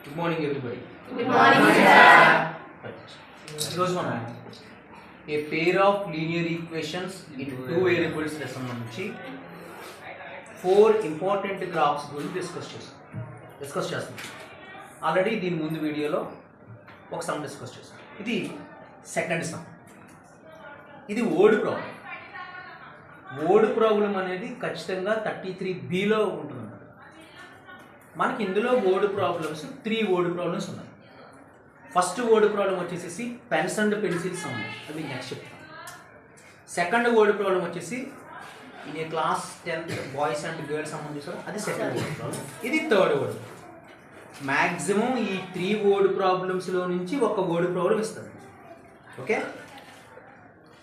Good morning, everybody. Good morning, sir. Close one. A pair of linear equations in two variables lesson నుంచి 4 important graphs గురించి discuss చేస్తాం. Already దీని ముందు వీడియోలో ఒక సమ్ డిస్కస్ చేస్తాం. ఇది సెకండ్ సమ్. ఇది వర్డ్ ప్రాబ్లం అనేది ఖచ్చితంగా 33Bలో ఉంటుంది. మనకి ఇందులో వర్డ్ ప్రాబ్లమ్స్ 3 వర్డ్ ప్రాబ్లమ్స్ ఉన్నాయి. ఫస్ట్ వర్డ్ ప్రాబ్లం వచ్చేసి పెన్స్ అండ్ పెన్సిల్స్ ఉన్నాయి, అది నెక్స్ట్ చెప్తాను. సెకండ్ వర్డ్ ప్రాబ్లం వచ్చేసి in a class 10th boys and girls సంబంధించిన అది సెకండ్ వర్డ్ ప్రాబ్లం. ఇది థర్డ్ వర్డ్. మ్యాక్సిమం ఈ 3 వర్డ్ ప్రాబ్లమ్స్లో నుంచి ఒక వర్డ్ ప్రాబ్లం ఇస్తాను. ఓకే,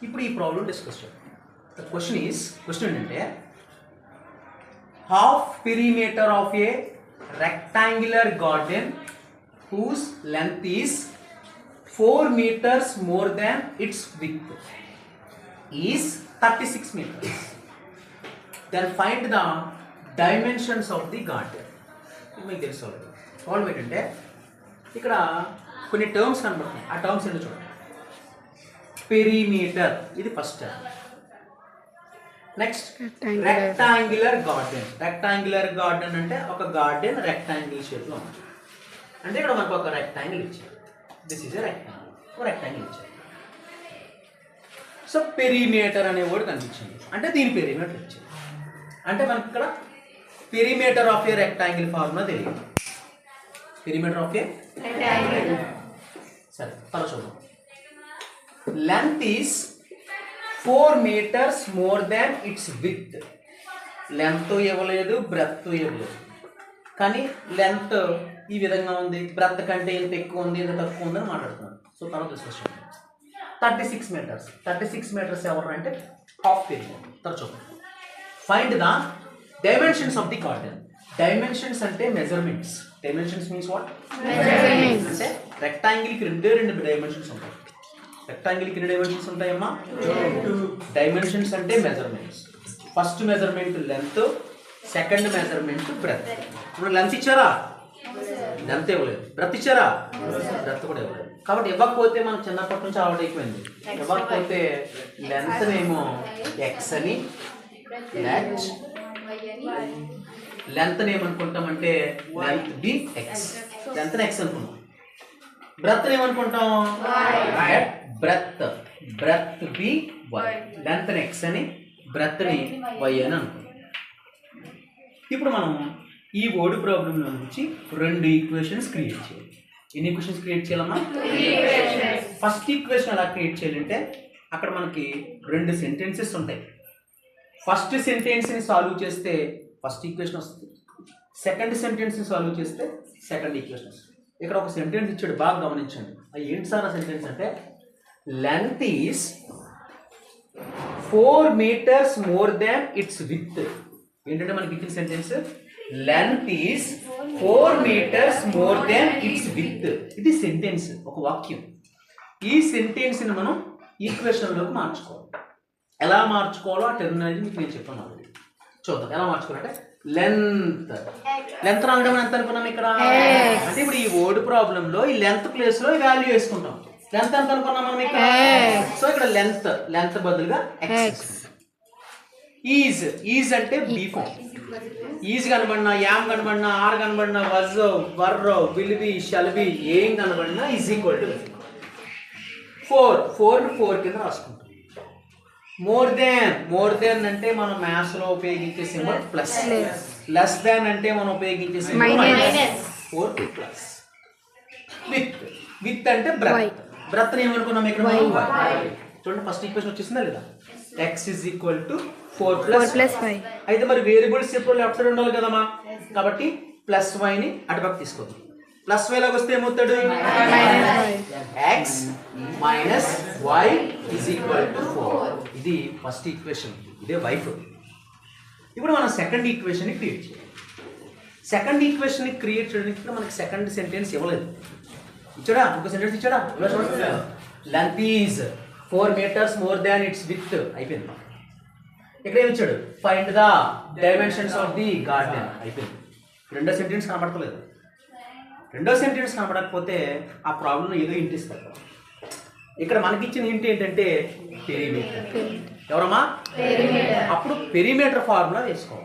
ఇప్పుడు ఈ ప్రాబ్లం డిస్కస్ చేద్దాం. ద క్వశ్చన్ ఏంటంటే half perimeter of A rectangular garden whose length is 4 meters more than its width is 36 meters. Then find the dimensions of the garden. మీకు తెలుసు problem ఏంటంటే ఇక్కడ కొన్ని టర్మ్స్ కనబడుతున్నాయి. ఆ టర్మ్స్ ఏంటో చూడండి. పెరిమీటర్ ఇది first term. Next rectangular garden అంటే ఒక గార్డెన్ రెక్టాంగిల్ షేప్లో ఉంది. అంటే ఇక్కడ మనకు ఒక రెక్టాంగిల్ ఇచ్చారు. దిస్ ఈజ్ ఎ రెక్టాంగిల్ ఇచ్చారు. సో పెరిమీటర్ అనే వర్డ్ కనిపించింది, అంటే దీని పెరిమీటర్ ఇచ్చారు. అంటే మనకి ఇక్కడ perimeter of a rectangle formula తెలియదు. పెరిమీటర్ ఆఫ్ ఏ సరే తర్వాత చూద్దాం. Length is 4 meters more than its width. Length ఇవ్వలేదు, బ్రెత్ ఇవ్వలేదు, కానీ లెంత్ ఈ విధంగా ఉంది, బ్రెత్ కంటే ఎంత ఎక్కువ ఉంది, ఎంత తక్కువ ఉందని మాట్లాడుతున్నాను. సో తర్వాత డిస్కస్ చేద్దాం. 36 meters ఎవరు అంటే హాఫ్ పెరిమీటర్. తర్వాత చూద్దాం. Find the dimensions of the garden. Dimensions అంటే మెజర్మెంట్స్. Dimensions means what? అంటే రెక్టాంగిల్కి రెండు డైమెన్షన్స్ ఉంటాయి. రెక్టాంగిల్కి ఎన్ని డైమెన్షన్స్ ఉంటాయమ్మా? 2 డైమెన్షన్స్ అంటే measurements. First measurement length, second measurement breadth. ఇప్పుడు లెంత్ ఇచ్చారా? లెంత్ ఇవ్వలేదు. బ్రెత్ ఇచ్చారా? బ్రెత్ కూడా ఇవ్వలేదు. కాబట్టి ఇవ్వకపోతే మనం చిన్నప్పటి నుంచి అలవాటు అయిపోయింది. ఇవ్వకపోతే లెంత్ ఏమో ఎక్స్ అని, లెంత్ ఏమనుకుంటామంటే length be x, length x అనుకున్నాం. బ్రెత్ ఏమనుకుంటాం? Breadth be y, length x అని, బ్రెత్ ని వై అని అనుకుంటాం. ఇప్పుడు మనం ఈ వర్డ్ ప్రాబ్లం నుంచి 2 ఈక్వేషన్స్ క్రియేట్ చేయాలి. ఎన్ని ఈక్వేషన్స్ క్రియేట్ చేయాలమ్మా? ఫస్ట్ ఈక్వేషన్ ఎలా క్రియేట్ చేయాలంటే అక్కడ మనకి 2 సెంటెన్సెస్ ఉంటాయి. ఫస్ట్ సెంటెన్స్ని సాల్వ్ చేస్తే ఫస్ట్ ఈక్వేషన్ వస్తుంది. సెకండ్ సెంటెన్స్ని సాల్వ్ చేస్తే సెకండ్ ఈక్వేషన్ వస్తుంది. ఇక్కడ ఒక సెంటెన్స్ ఇచ్చాడు, బాగా గమనించండి. అది ఏంటి సార్ ఆ సెంటెన్స్ అంటే length is 4 meters more than its width. ఏంటంటే మనకి ఇచ్చిన sentence length is 4 meters more than its width. ఇది సెంటెన్స్, ఒక వాక్యం. ఈ సెంటెన్స్ని మనం ఈక్వేషన్లోకి మార్చుకోవాలి. ఎలా మార్చుకోవాలో ఆ టెర్మినాలజీ మీకు నేను చెప్పాను ఆల్రెడీ. చూద్దాం ఎలా మార్చుకోవాలంటే లెంత్ రావడం ఎంత అనుకున్నాం ఇక్కడ అంటే ఇప్పుడు ఈ వర్డ్ ప్రాబ్లంలో ఈ లెంత్ ప్లేస్ లో ఈ వాల్యూ వేసుకుంటాం. లెంత్ ఎంత అనుకున్నాం మనం ఇక్కడ? సో ఇక్కడ లెంత్ బదులుగా ఎక్స్. ఈజ్ అంటే బీ ఫామ్. ఈజ్ కనబడినా, యామ్ కనబడినా, ఆర్ కనబడినా, was, were, will be, shall be ఏం కనబడినా ఈజ్ ఈక్వల్ టు 4 కింద రాసుకుంటాం. మోర్ దెన్ అంటే మనం మ్యాథ్స్ లో ఉపయోగించే సింబల్ ప్లస్. లెస్ దాన్ అంటే మనం ఉపయోగించే సింబల్ మైనస్. 4 ప్లస్. విత్ అంటే బ్రెత్ ఏమనుకున్నాం ఇక్కడ? చూడండి ఫస్ట్ ఈక్వేషన్ వచ్చేసిందా లేదా? x is equal to 4 plus 5. అయితే మరి వేరియబుల్స్ ఎప్పుడు లెఫ్ట్ సైడ్ ఉండాలి కదమ్మా, కాబట్టి ప్లస్ y ని అటుపక్క తీసుకోండి. ప్లస్ y లాగా వస్తే ఏమవుతాడు? x minus y is equal to 4. ఇది ఫస్ట్ ఈక్వేషన్, ఇదే వైఫ్. ఇప్పుడు మనం సెకండ్ ఈక్వేషన్ క్రియేట్ చేయాలి. సెకండ్ ఈక్వేషన్ క్రియేట్ చేయడానికి మనకి సెకండ్ సెంటెన్స్ ఇవ్వలేదు. ఇచ్చాడా? ఒక సెంటెన్స్ ఇచ్చాడా? Length is 4 meters more than its width అయిపోయింది. ఇక్కడ ఏమి ఇచ్చాడు? Find the dimensions of the garden అయిపోయింది. రెండో సెంటెన్స్ కనబడతలేదు. రెండో సెంటెన్స్ కనపడకపోతే ఆ ప్రాబ్లం ఏదో ఇంట్ ఇస్తారు. ఇక్కడ మనకి ఇచ్చిన ఇంట్ ఏంటంటే పెరిమీటర్. ఎవరమ్మా? అప్పుడు పెరిమీటర్ ఫార్ములా వేసుకోవాలి.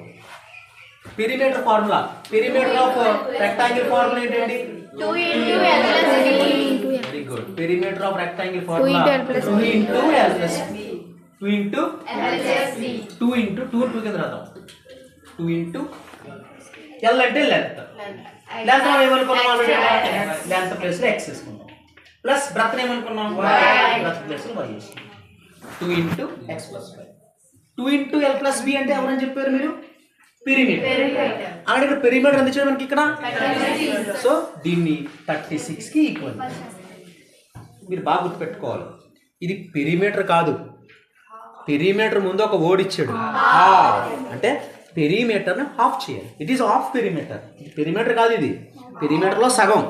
Perimeter formula, perimeter of rectangle formula ఏంటండి? 2 into L plus B. Very good. Perimeter of rectangle formula 2 into L plus B. 2 into L plus B. 2 into 2 కింద రాద్దాం. 2 into L అంటే లెంత్. లెంత్ మనం ఏమనుకున్నాం already? Length plus లో x వేసుకున్నాం. Plus breadth ఏమనుకున్నాం? Breadth plus లో y వేసుకున్నాం. 2 into x plus y. 2 into L plus B అంటే ఎవరని చెప్పారు మీరు? పెరిమీటర్. అలాగే ఇక్కడ పెరిమీటర్ ఎంత ఇచ్చాడు మనకి ఇక్కడ? సో దీన్ని 36 కి ఈక్వల్. మీరు బాగా గుర్తుపెట్టుకోవాలి, ఇది పెరిమీటర్ కాదు. పెరిమీటర్ ముందు ఒక వర్డ్ ఇచ్చాడు, హాఫ్. అంటే పెరిమీటర్ని హాఫ్ చేయాలి. It is half perimeter. Perimeter కాదు, ఇది పెరిమీటర్లో సగం.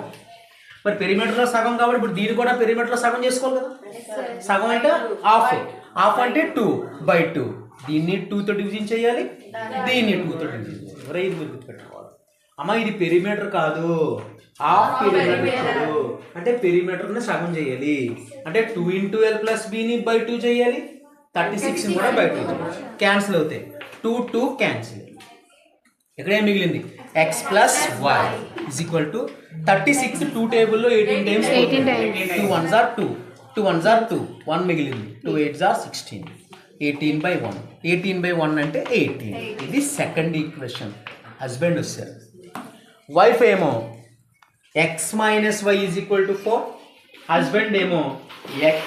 మరి పెరిమీటర్లో సగం కాబట్టి ఇప్పుడు దీన్ని కూడా పెరిమీటర్లో సగం చేసుకోవాలి కదా. సగం అంటే హాఫ్. హాఫ్ అంటే 2/2. దీన్ని 2 తో డివిజన్ చేయాలి, దీన్ని 2 తో డివిజన్ చేయాలి. ఎవరై ఇది మీరు గుర్తుపెట్టుకోవాలి. అమ్మ ఇది పెరిమీటర్ కాదు, హాఫ్ పెరిమీటర్ ఇచ్చాడు. అంటే పెరిమీటర్ని సగం చేయాలి. అంటే 2 into L plus Bని by 2 చేయాలి, 36 కూడా by 2 క్యాన్సిల్ అవుతాయి. 2 క్యాన్సిల్. ఇక్కడ ఏం మిగిలింది? x plus y is equal to 36. 2 టేబుల్లో 18 times. 2 1s are 2, 2 1s are 2, 1 మిగిలింది. 2 8s are 16. 18/1. 18/1 అంటే 18. ఇది సెకండ్ ఈక్వేషన్. హస్బెండ్ వచ్చారు, వైఫ్ ఏమో x minus y is equal to 4. Husband ఏమో x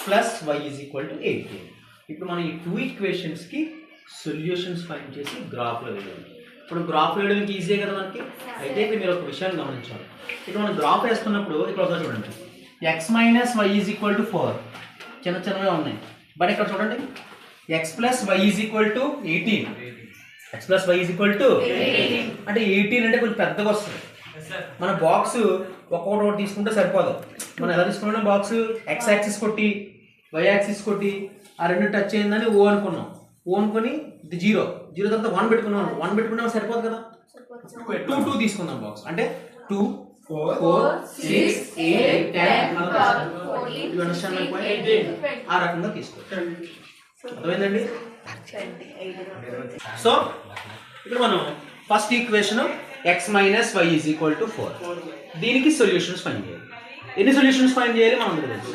plus y is equal to 18. ఇప్పుడు మనం ఈ 2 ఈక్వేషన్స్కి సొల్యూషన్స్ ఫైండ్ చేసి గ్రాఫ్లో వేయాలి. ఇప్పుడు గ్రాఫ్ వేయడానికి ఈజీ కదా మనకి. అయితే ఇక్కడ మీరు ఒక విషయాన్ని గమనించాలి. ఇక్కడ మనం గ్రాఫ్ వేస్తున్నప్పుడు ఇక్కడ ఒకసారి చూడండి, x minus y is equal to 4 చిన్న చిన్నగా ఉన్నాయి. బట్ ఇక్కడ చూడండి, x plus y is equal to 18. x plus y is equal to 18 అంటే 18 అంటే కొంచెం పెద్దగా వస్తుంది. మన బాక్స్ ఒక్కొక్కటి తీసుకుంటే సరిపోదు. మనం ఎలా తీసుకున్నాం? బాక్స్ x యాక్సిస్ కొట్టి y యాక్సిస్ కొట్టి ఆ రెండు టచ్ అయిందని ఓ అనుకున్నాం. ఓ అనుకొని ఇది 0 తర్వాత 1 పెట్టుకున్నాం. 1 పెట్టుకున్నాం సరిపోదు కదా. 2 తీసుకుందాం బాక్స్. అంటే 2 4 6 8 10 ఆ రకంగా తీసుకోవాలి. అర్థమైందండి? సో ఇప్పుడు మనం first equation x minus y is equal to 4. దీనికి సొల్యూషన్స్ ఫైండ్ చేయాలి. ఎన్ని సొల్యూషన్స్ ఫైండ్ చేయాలి మనం తెలుసు.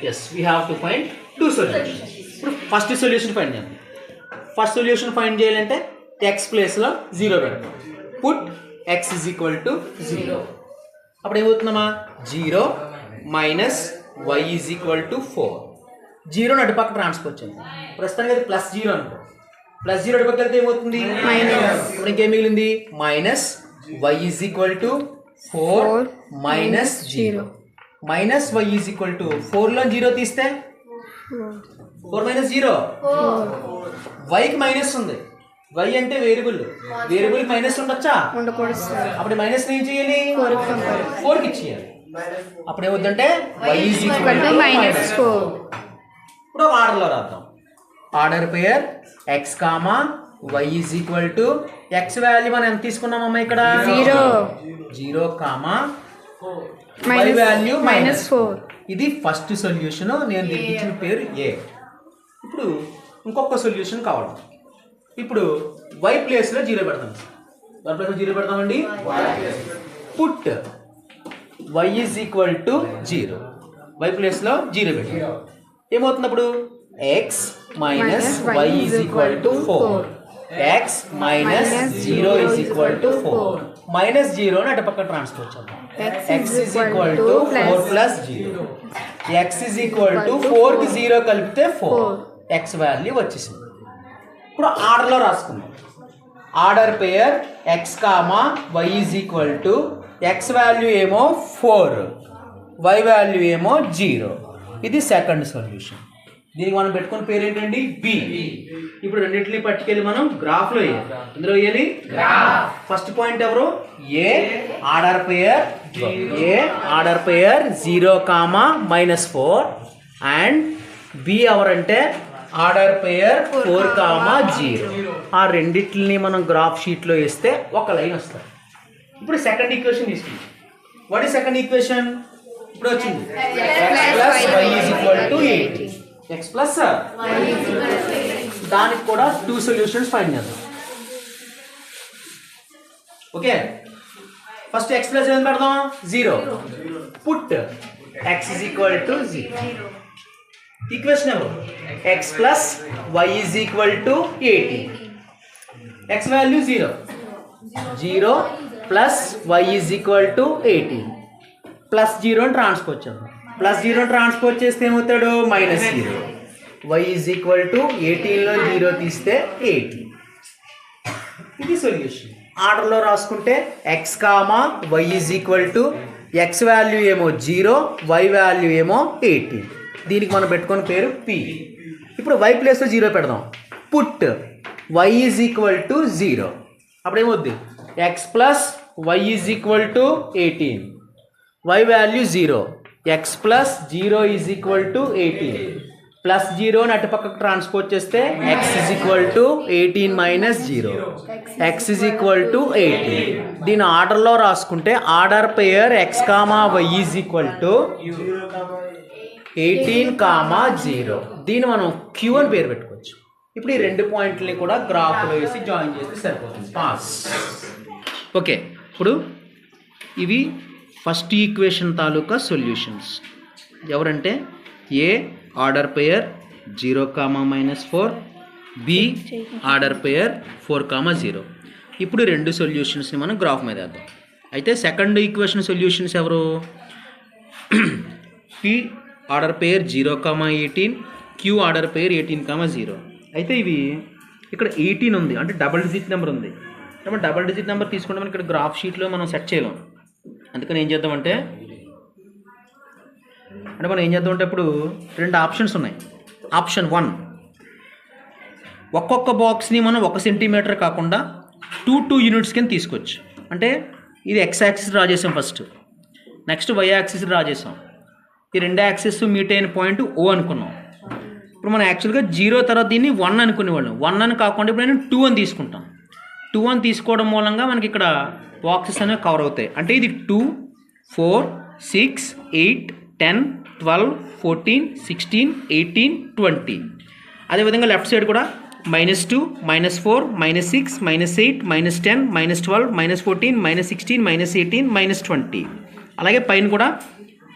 Yes, we have to find 2 solutions. ఇప్పుడు ఫస్ట్ సొల్యూషన్ ఫైండ్ చేయాలి. ఫస్ట్ సొల్యూషన్ ఫైండ్ చేయాలంటే x ప్లేస్లో 0 పెడతాం. Put x is equal to 0. అప్పుడు ఏమవుతుందమ్మా? 0 minus y is equal to 4. 0 అటు పక్క ట్రాన్స్ఫర్ చేయండి. ప్రస్తుతానికి అది +0 అనుకో. +0 అటు పక్క వెళ్తే ఏమవుతుంది? ఇప్పుడు ఇంకేం మిగిలింది? Minus y is equal to 4 minus 0. Minus y is equal to 4లో 0 తీస్తే 4 minus 0 yకి మైనస్ ఉంది. y అంటే వేరియబుల్, వేరియబుల్ మైనస్ ఉండొచ్చా? అప్పుడు మైనస్ ఏం చేయాలి? 4కి ఇచ్చేయాలి. అప్పుడు ఏమవుతుందంటే y is equal to -4. ఇప్పుడు ఆర్డర్లో రాద్దాం. Order pair x, y is equal to x value మనం ఎంత తీసుకున్నామమ్మా? ఇక్కడ 0, y వాల్యూ -4. ఇది ఫస్ట్ సొల్యూషన్. నేను దీనికి ఇచ్చిన పేరు A. ఇప్పుడు ఇంకొక సొల్యూషన్ కావాలి. ఇప్పుడు y ప్లేస్లో 0 పెడతాం. y ప్లేస్లో 0 పెడతామండి. Put y is equal to 0. y ప్లేస్లో 0 పెట్టాం. ఏమవుతుంది అప్పుడు? x minus y is equal to 4. x minus 0 is equal to 4. Minus 0 అటు పక్క ట్రాన్స్ఫర్ చేద్దాం. x is equal to 4 plus 0. x is equal to 4కి 0 కలిపితే 4. x వాల్యూ వచ్చేసింది. ఇప్పుడు ఆర్డర్లో రాసుకుందాం. Order pair x, y is equal to x value ఏమో 4, y వాల్యూ ఏమో 0. ఇది సెకండ్ సొల్యూషన్. దీనికి మనం పెట్టుకున్న పేరు ఏంటండి? B. ఇప్పుడు రెండింటిని పట్టుకెళ్ళి మనం గ్రాఫ్లో వేయాలి. ఇందులో వేయాలి ఫస్ట్ పాయింట్ ఎవరు? A order pair 0, -4 and B ఎవరంటే ఆర్డర్ పేర్ 4, 0. ఆ రెండింటిని మనం గ్రాఫ్ షీట్లో వేస్తే ఒక లైన్ వస్తుంది. ఇప్పుడు సెకండ్ ఈక్వేషన్ తీసుకుందాం. What is second equation? ఇప్పుడు వచ్చింది x plus y is equal to 8. x plus దానికి కూడా 2 సొల్యూషన్స్ ఫైండ్ చేద్దాం. ఓకే, ఫస్ట్ x ప్లస్ ఏం పెడదాం? 0. Put x is equal to 0. Equation ఏమో x plus y is equal to 18. x value 0. 0 plus y is equal to 18. Plus 0 అని transpose చేద్దాం. Plus 0 transpose చేస్తే ఏమవుతాడు? -0. y is equal to 18లో 0 తీస్తే 18. ఇది solution. ఆర్డర్లో రాసుకుంటే x, y is equal to x value ఏమో 0, y వాల్యూ ఏమో 18. దీనికి మనం పెట్టుకున్న పేరు p. ఇప్పుడు y ప్లేస్లో 0 పెడదాం. Put y is equal to 0. అప్పుడు ఏమవుద్ది? x plus y is equal to 18. y value 0. x plus 0 is equal to 18. Plus 0 అని అటుపక్కకు ట్రాన్స్పోజ్ చేస్తే x is equal to 18 minus 0. x is equal to 18. దీని ఆర్డర్లో రాసుకుంటే order pair x, y is equal to 18, 0. దీన్ని మనం q అని పేరు పెట్టుకోవచ్చు. ఇప్పుడు ఈ 2 పాయింట్లని కూడా గ్రాఫ్ వేసి జాయిన్ చేస్తే సరిపోతుంది. పాస్. ఓకే, ఇప్పుడు ఇవి ఫస్ట్ ఈక్వేషన్ తాలూకా సొల్యూషన్స్. ఎవరంటే ఏ ఆర్డర్ పేర్ 0, -4, బి ఆర్డర్ పేర్ 4, 0. ఇప్పుడు 2 సొల్యూషన్స్ని మనం గ్రాఫ్ మీద వేద్దాం. అయితే సెకండ్ ఈక్వేషన్ సొల్యూషన్స్ ఎవరు? పి ఆర్డర్ పేర్ 0, 18, క్యూ ఆర్డర్ పేర్ 18, 0. అయితే ఇవి ఇక్కడ 18 ఉంది, అంటే డబుల్ డిజిట్ నెంబర్ ఉంది. మనం డబుల్ డిజిట్ నెంబర్ తీసుకుంటే మనం ఇక్కడ గ్రాఫ్ షీట్లో మనం సెట్ చేయలేం. అందుకని ఏం చేద్దామంటే మనం ఏం చేద్దామంటే ఇప్పుడు 2 ఆప్షన్స్ ఉన్నాయి. ఆప్షన్ 1, ఒక్కొక్క బాక్స్ని మనం 1 సెంటీమీటర్ కాకుండా 2 యూనిట్స్ కింద తీసుకోవచ్చు. అంటే ఇది x యాక్సిస్ డ్రా చేసాం first, next y axis draw చేసాం. ఈ 2 యాక్సిస్ మీట్ అయిన పాయింట్ O అనుకున్నాం. ఇప్పుడు మనం యాక్చువల్గా 0 తర్వాత దీన్ని 1 అనుకునేవాళ్ళం. 1 అని కాకుండా ఇప్పుడు నేను 2 అని తీసుకుంటాం. 2 అని తీసుకోవడం మూలంగా మనకి ఇక్కడ బాక్సెస్ అనేవి కవర్ అవుతాయి. అంటే ఇది 2, 4, 6, 8, 10, 12, 14, 16, 18, 20. అదేవిధంగా లెఫ్ట్ సైడ్ కూడా -2, -4, -6, -8, -10, -12, -14, -16, -18, -20. అలాగే పైన కూడా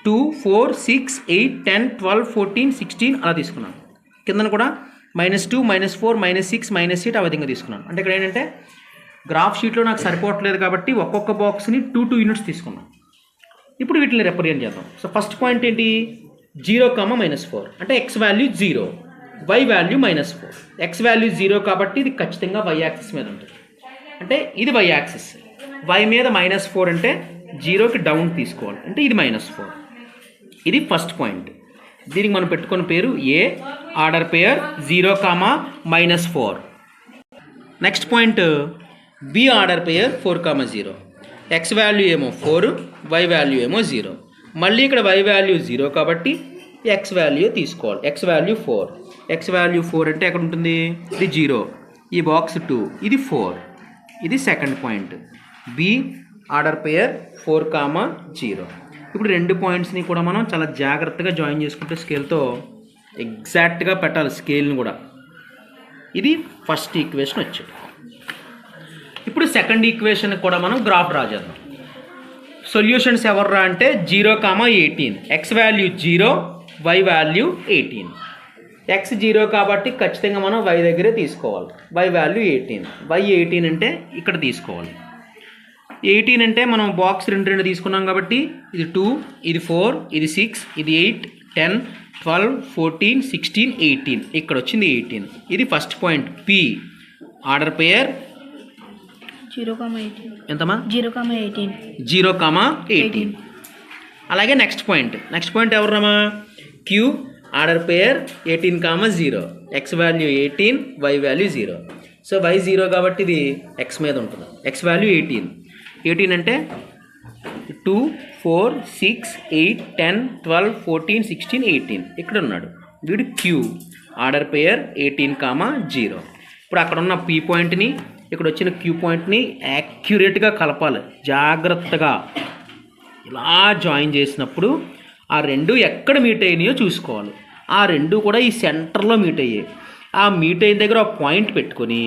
2, 4, 6, 8, 10, 12, 14, 16 అలా తీసుకున్నాను. కిందన కూడా -2, -4, -6, -8 ఆ విధంగా తీసుకున్నాను. అంటే ఇక్కడ ఏంటంటే గ్రాఫ్ షీట్లో నాకు సరిపోవట్లేదు కాబట్టి ఒక్కొక్క బాక్స్ని 2 యూనిట్స్ తీసుకున్నాను. ఇప్పుడు వీటిని రిప్రజెంట్ చేద్దాం. సో ఫస్ట్ పాయింట్ ఏంటి? 0, -4 అంటే x value 0, y value -4. x value 0 కాబట్టి ఇది ఖచ్చితంగా y యాక్సిస్ మీద ఉంటుంది. అంటే ఇది y యాక్సిస్, y మీద -4 అంటే 0కి డౌన్ తీసుకోవాలి, అంటే ఇది -4. ఇది ఫస్ట్ పాయింట్. దీనికి మనం పెట్టుకున్న పేరు ఏ ఆర్డర్ పేర్ 0, -4. నెక్స్ట్ పాయింట్ బి ఆర్డర్ పేర్ 4, 0. x వాల్యూ ఏమో 4, y వాల్యూ ఏమో 0. మళ్ళీ ఇక్కడ y వాల్యూ 0 కాబట్టి x వాల్యూ తీసుకోవాలి. x value 4. x వాల్యూ 4 అంటే ఎక్కడ ఉంటుంది? ఇది 0, ఈ బాక్స్ 2, ఇది 4. ఇది సెకండ్ పాయింట్. బి ఆర్డర్ పేర్ 4, 0. ఇప్పుడు 2 పాయింట్స్ని కూడా మనం చాలా జాగ్రత్తగా జాయిన్ చేసుకుంటే స్కేల్తో ఎగ్జాక్ట్గా పెట్టాలి స్కేల్ని కూడా. ఇది ఫస్ట్ ఈక్వేషన్ వచ్చేది. ఇప్పుడు సెకండ్ ఈక్వేషన్ కూడా మనం గ్రాఫ్ డ్రా చేద్దాం. సొల్యూషన్స్ ఎవర్రా అంటే 0, 18. x value 0, y value 18. x 0 కాబట్టి ఖచ్చితంగా మనం y దగ్గరే తీసుకోవాలి. y value 18. y 18 అంటే ఇక్కడ తీసుకోవాలి. 18 అంటే మనం బాక్స్ 2 తీసుకున్నాం కాబట్టి ఇది 2, ఇది 4, ఇది 6, ఇది 8, 10, 12, 14, 16, 18. ఇక్కడ వచ్చింది 18. ఇది ఫస్ట్ పాయింట్ పి ఆర్డర్ పేర్ 0, 18. ఎంతమా? 0, 18. 0, 18. అలాగే నెక్స్ట్ పాయింట్ ఎవరమ్మా? క్యూ ఆర్డర్ పేర్ 18, 0. x value 18, y value 0. So y 0 కాబట్టి ఇది x మీద ఉంటుంది. x వాల్యూ 18 అంటే 2, 4, 6, 8, 10, 12, 14, 16, 18 ఇక్కడ ఉన్నాడు. వీడు క్యూ ఆర్డర్ పేర్ 18, 0. ఇప్పుడు అక్కడ ఉన్న పీ పాయింట్ని ఇక్కడ వచ్చిన క్యూ పాయింట్ని యాక్యురేట్గా కలపాలి జాగ్రత్తగా. ఇలా జాయిన్ చేసినప్పుడు ఆ రెండు ఎక్కడ మీట్ అయినాయో చూసుకోవాలి. ఆ రెండు కూడా ఈ సెంటర్లో మీట్ అయ్యాయి. ఆ మీట్ అయిన దగ్గర ఒక పాయింట్ పెట్టుకొని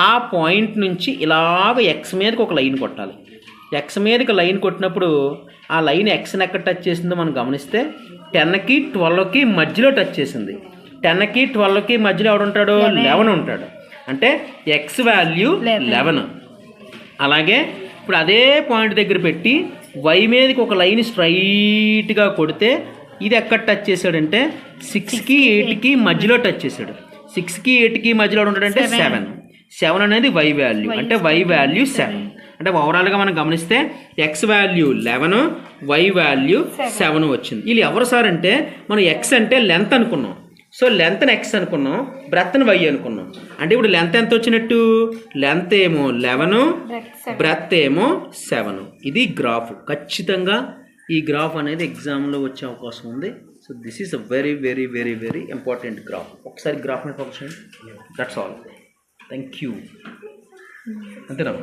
ఆ పాయింట్ నుంచి ఇలాగ ఎక్స్ మీదకి ఒక లైన్ కొట్టాలి. ఎక్స్ మీదకి లైన్ కొట్టినప్పుడు ఆ లైన్ ఎక్స్ని ఎక్కడ టచ్ చేసిందో మనం గమనిస్తే 10కి 12కి మధ్యలో టచ్ చేసింది. 10కి 12కి మధ్యలో ఎవడుంటాడు? 11 ఉంటాడు. అంటే ఎక్స్ వాల్యూ 11. అలాగే ఇప్పుడు అదే పాయింట్ దగ్గర పెట్టి వై మీదకి ఒక లైన్ స్ట్రైట్గా కొడితే ఇది ఎక్కడ టచ్ చేశాడంటే 6కి 8కి మధ్యలో టచ్ చేశాడు. 6కి 8కి మధ్యలో ఉంటాడంటే 7 అనేది వై వాల్యూ, అంటే వై వాల్యూ 7. అంటే ఓవరాల్గా మనం గమనిస్తే ఎక్స్ వాల్యూ 11, వై వాల్యూ 7 వచ్చింది. వీళ్ళు ఎవరు సార్ అంటే మనం ఎక్స్ అంటే లెంత్ అనుకున్నాం. సో లెంత్ని ఎక్స్ అనుకున్నాం, బ్రెత్ని వై అనుకున్నాం. అంటే ఇప్పుడు లెంత్ ఎంత వచ్చినట్టు? లెంత్ ఏమో 11, బ్రెత్ ఏమో 7. ఇది గ్రాఫ్. ఖచ్చితంగా ఈ గ్రాఫ్ అనేది ఎగ్జామ్లో వచ్చే అవకాశం ఉంది. So this is a very very very very important graph. ఒకసారి గ్రాఫ్ మీద ఫోకస్ చేయండి. That's all. Thank you. అంతేనా?